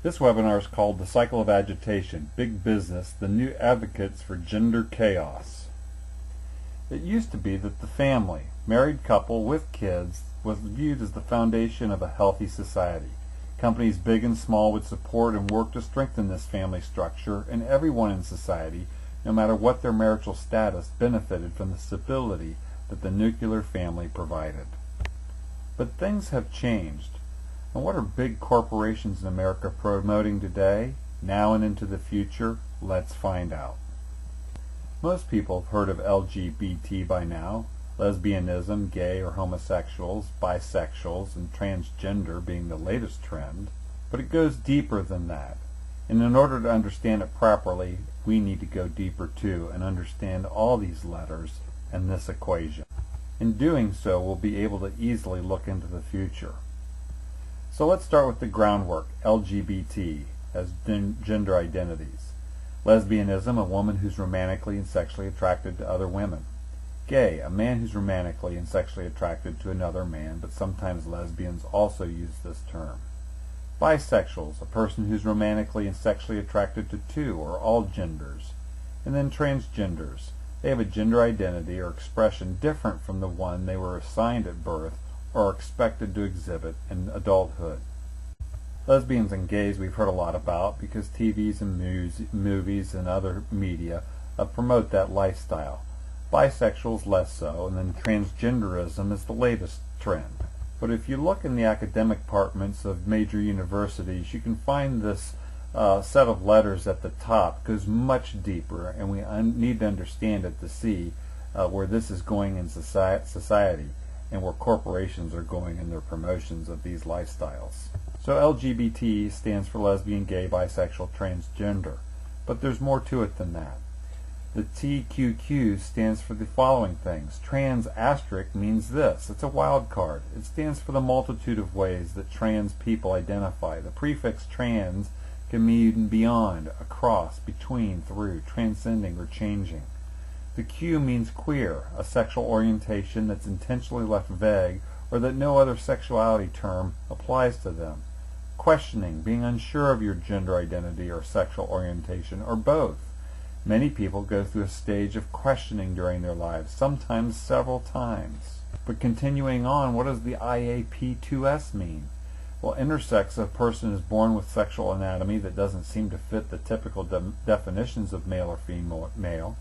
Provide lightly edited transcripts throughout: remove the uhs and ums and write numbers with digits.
This webinar is called The Cycle of Agitation, Big Business, the New Advocates for Gender Chaos. It used to be that the family, married couple with kids, was viewed as the foundation of a healthy society. Companies big and small would support and work to strengthen this family structure, and everyone in society, no matter what their marital status, benefited from the stability that the nuclear family provided. But things have changed. And what are big corporations in America promoting today, now and into the future? Let's find out. Most people have heard of LGBT by now, lesbianism, gay or homosexuals, bisexuals, and transgender being the latest trend. But it goes deeper than that. And in order to understand it properly, we need to go deeper too and understand all these letters and this equation. In doing so, we'll be able to easily look into the future. So let's start with the groundwork, LGBT, as gender identities. Lesbianism, a woman who's romantically and sexually attracted to other women. Gay, a man who's romantically and sexually attracted to another man, but sometimes lesbians also use this term. Bisexuals, a person who's romantically and sexually attracted to two or all genders. And then transgenders. They have a gender identity or expression different from the one they were assigned at birth or are expected to exhibit in adulthood. Lesbians and gays we've heard a lot about because TVs and movies and other media promote that lifestyle. Bisexuals less so, and then transgenderism is the latest trend. But if you look in the academic departments of major universities, you can find this set of letters at the top goes much deeper, and we need to understand it to see where this is going in society and where corporations are going in their promotions of these lifestyles. So LGBT stands for lesbian, gay, bisexual, transgender. But there's more to it than that. The TQQ stands for the following things. Trans asterisk means this. It's a wild card. It stands for the multitude of ways that trans people identify. The prefix trans can mean beyond, across, between, through, transcending, or changing. The Q means queer, a sexual orientation that's intentionally left vague or that no other sexuality term applies to them. Questioning, being unsure of your gender identity or sexual orientation, or both. Many people go through a stage of questioning during their lives, sometimes several times. But continuing on, what does the IAP2S mean? Well, intersex, a person is born with sexual anatomy that doesn't seem to fit the typical definitions of male or female.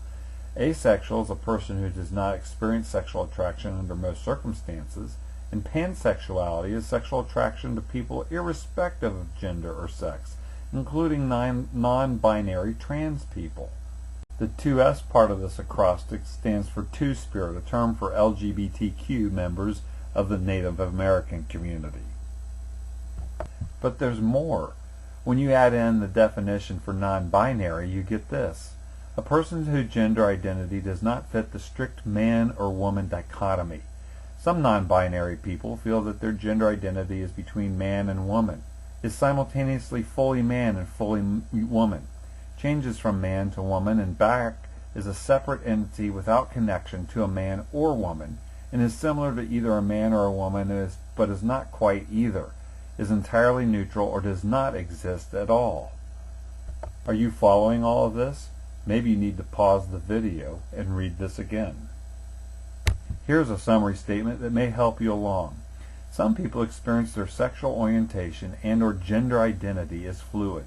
Asexual is a person who does not experience sexual attraction under most circumstances. And pansexuality is sexual attraction to people irrespective of gender or sex, including non-binary trans people. The 2S part of this acrostic stands for Two-Spirit, a term for LGBTQ members of the Native American community. But there's more. When you add in the definition for non-binary, you get this. A person whose gender identity does not fit the strict man or woman dichotomy. Some non-binary people feel that their gender identity is between man and woman, is simultaneously fully man and fully woman, changes from man to woman and back is a separate entity without connection to a man or woman, and is similar to either a man or a woman but is not quite either, is entirely neutral or does not exist at all. Are you following all of this? Maybe you need to pause the video and read this again. Here's a summary statement that may help you along. Some people experience their sexual orientation and or gender identity as fluid.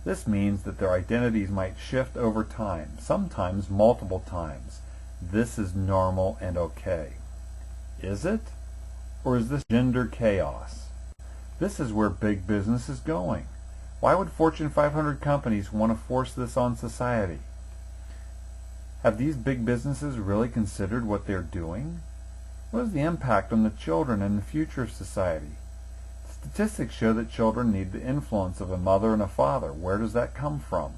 This means that their identities might shift over time, sometimes multiple times. This is normal and okay. Is it? Or is this gender chaos? This is where big business is going. Why would Fortune 500 companies want to force this on society? Have these big businesses really considered what they're doing? What is the impact on the children and the future of society? Statistics show that children need the influence of a mother and a father. Where does that come from?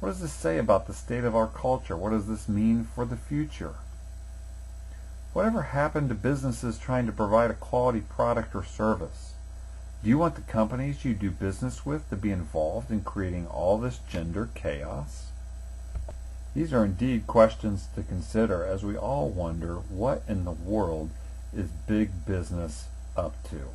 What does this say about the state of our culture? What does this mean for the future? Whatever happened to businesses trying to provide a quality product or service? Do you want the companies you do business with to be involved in creating all this gender chaos? These are indeed questions to consider as we all wonder what in the world is big business up to.